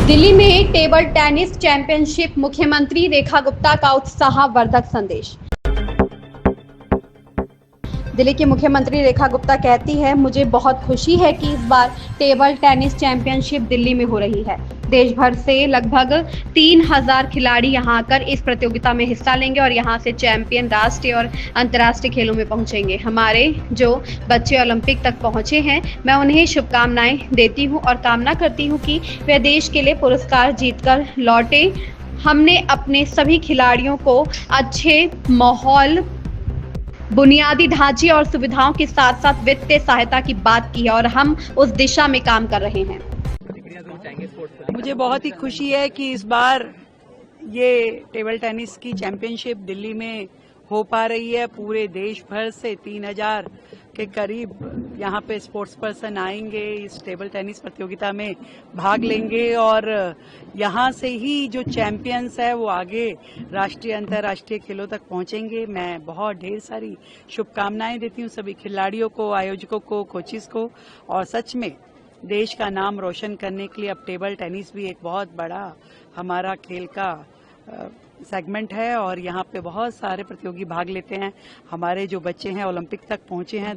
दिल्ली में table tennis championship, मुख्यमंत्री रेखा गुप्ता का उत्साहवर्धक संदेश। दिल्ली की मुख्यमंत्री रेखा गुप्ता कहती है, मुझे बहुत खुशी है कि इस बार टेबल टेनिस चैंपियनशिप दिल्ली में हो रही है। देश भर से लगभग 3000 खिलाड़ी यहां आकर इस प्रतियोगिता में हिस्सा लेंगे और यहां से चैंपियन राष्ट्रीय और अंतर्राष्ट्रीय खेलों में पहुंचेंगे। हमारे जो बच्चे ओलंपिक तक पहुंचे हैं, मैं उन्हें शुभकामनाएं देती हूं और कामना करती हूं कि वे देश के लिए पुरस्कार जीतकर लौटे। हमने अपने सभी खिलाड़ियों को अच्छे माहौल, बुनियादी ढांचे और सुविधाओं के साथ साथ वित्तीय सहायता की बात की है और हम उस दिशा में काम कर रहे हैं। मुझे बहुत ही खुशी है कि इस बार ये टेबल टेनिस की चैंपियनशिप दिल्ली में हो पा रही है। पूरे देश भर से 3000 के करीब यहाँ पे स्पोर्ट्स पर्सन आएंगे, इस टेबल टेनिस प्रतियोगिता में भाग लेंगे और यहाँ से ही जो चैंपियंस है वो आगे राष्ट्रीय अंतर्राष्ट्रीय खेलों तक पहुंचेंगे। मैं बहुत ढेर सारी शुभकामनाएं देती हूँ सभी खिलाड़ियों को, आयोजकों को, कोचिज को। और सच में देश का नाम रोशन करने के लिए अब टेबल टेनिस भी एक बहुत बड़ा हमारा खेल का सेगमेंट है और यहाँ पे बहुत सारे प्रतियोगी भाग लेते हैं। हमारे जो बच्चे हैं ओलंपिक तक पहुंचे हैं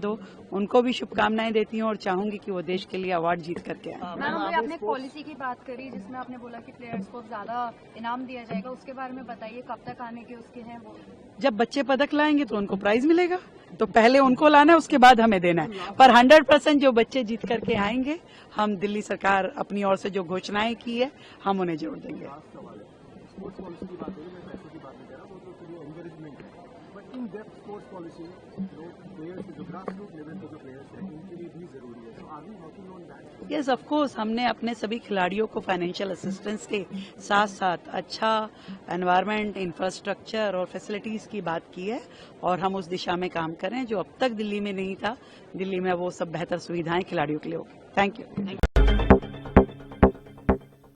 उनको भी शुभकामनाएं देती हूँ और चाहूंगी कि वो देश के लिए अवार्ड जीत करके आए। मैम, आपने पॉलिसी की बात करी जिसमें आपने बोला कि प्लेयर्स को ज्यादा इनाम दिया जाएगा, उसके बारे में बताइए, कब तक आने के उसके हैं वो? जब बच्चे पदक लाएंगे तो उनको प्राइज मिलेगा, तो पहले उनको लाना है, उसके बाद हमें देना है। पर 100% जो बच्चे जीत करके आएंगे, हम दिल्ली सरकार अपनी ओर से जो घोषणाएं की है हम उन्हें जोड़ देंगे। स्पोर्ट्स पॉलिसी की बात हो रही है, मैं पैसों की बात नहीं कर रहा, वो तो चलिए एनकरेजमेंट है, but in depth sports policy जो प्लेयर्स, जो ग्रासरूट लेवल पे जो प्लेयर्स हैं उनके लिए भी जरूरी है। So are we working on that? Yes, of course. हमने अपने सभी खिलाड़ियों को फाइनेंशियल असिस्टेंस के साथ साथ अच्छा एनवायरनमेंट, इंफ्रास्ट्रक्चर और फैसिलिटीज की बात की है और हम उस दिशा में काम कर रहे हैं जो अब तक दिल्ली में नहीं था। दिल्ली में वो सब बेहतर सुविधाएं खिलाड़ियों के लिए होगी। Thank you.